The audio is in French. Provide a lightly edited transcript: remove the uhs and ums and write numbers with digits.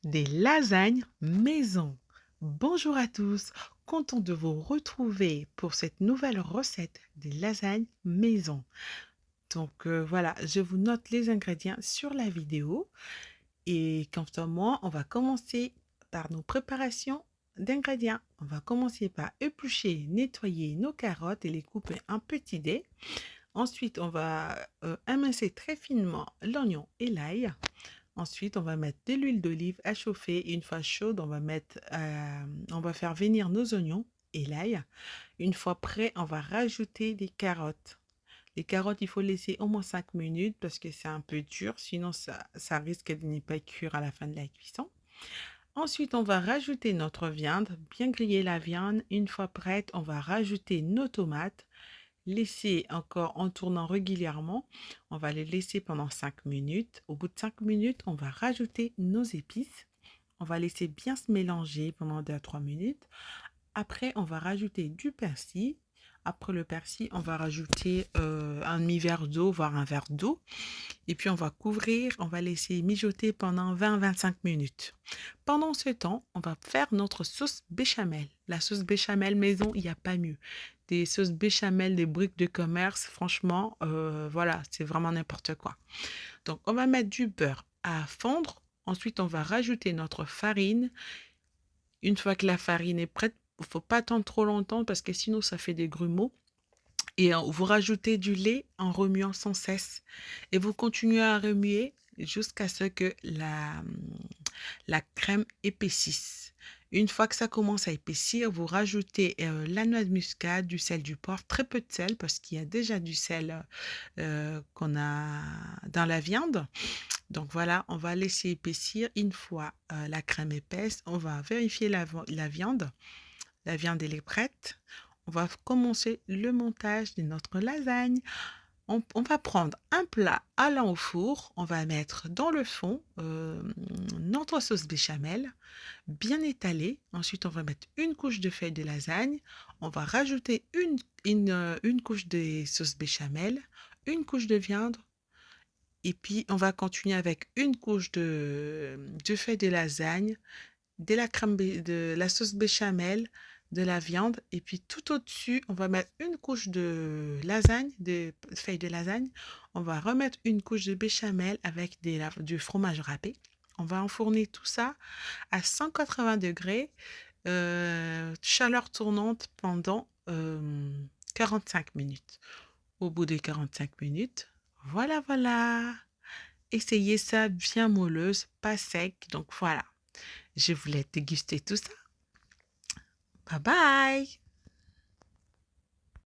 Des lasagnes maison. Bonjour à tous, content de vous retrouver pour cette nouvelle recette des lasagnes maison. Voilà, je vous note les ingrédients sur la vidéo et quant à moi, on va commencer par nos préparations d'ingrédients. On va commencer par éplucher, nettoyer nos carottes et les couper en petits dés. Ensuite, on va émincer très finement l'oignon et l'ail. Ensuite, on va mettre de l'huile d'olive à chauffer. Une fois chaude, on va faire venir nos oignons et l'ail. Une fois prêt, on va rajouter des carottes. Les carottes, il faut laisser au moins 5 minutes parce que c'est un peu dur, sinon ça risque de ne pas cuire à la fin de la cuisson. Ensuite, on va rajouter notre viande, bien griller la viande. Une fois prête, on va rajouter nos tomates. Laisser encore en tournant régulièrement. On va les laisser pendant 5 minutes. Au bout de 5 minutes, on va rajouter nos épices. On va laisser bien se mélanger pendant 2 à 3 minutes. Après, on va rajouter du persil. Après le persil, on va rajouter un demi-verre d'eau, voire un verre d'eau. Et puis, on va couvrir, on va laisser mijoter pendant 20-25 minutes. Pendant ce temps, on va faire notre sauce béchamel. La sauce béchamel maison, il n'y a pas mieux. Des sauces béchamel, des briques de commerce, franchement, voilà, c'est vraiment n'importe quoi. Donc, on va mettre du beurre à fondre. Ensuite, on va rajouter notre farine. Une fois que la farine est prête, il ne faut pas attendre trop longtemps parce que sinon, ça fait des grumeaux. Et vous rajoutez du lait en remuant sans cesse. Et vous continuez à remuer jusqu'à ce que la crème épaississe. Une fois que ça commence à épaissir, vous rajoutez la noix de muscade, du sel, du poivre, très peu de sel parce qu'il y a déjà du sel qu'on a dans la viande. Donc voilà, on va laisser épaissir. Une fois la crème épaisse, on va vérifier la viande. La viande, elle est prête. On va commencer le montage de notre lasagne. On va prendre un plat allant au four. On va mettre dans le fond notre sauce béchamel bien étalée. Ensuite, on va mettre une couche de feuilles de lasagne. On va rajouter une couche de sauce béchamel, une couche de viande. Et puis, on va continuer avec une couche de feuilles de lasagne, de la sauce béchamel, de la viande. Et puis tout au-dessus, on va mettre une couche de lasagne, de feuilles de lasagne. On va remettre une couche de béchamel avec du fromage râpé. On va enfourner tout ça à 180 degrés, chaleur tournante pendant 45 minutes. Au bout de 45 minutes, voilà. Essayez ça bien molleuse, pas sec. Donc voilà. Je voulais déguster tout ça. Bye bye!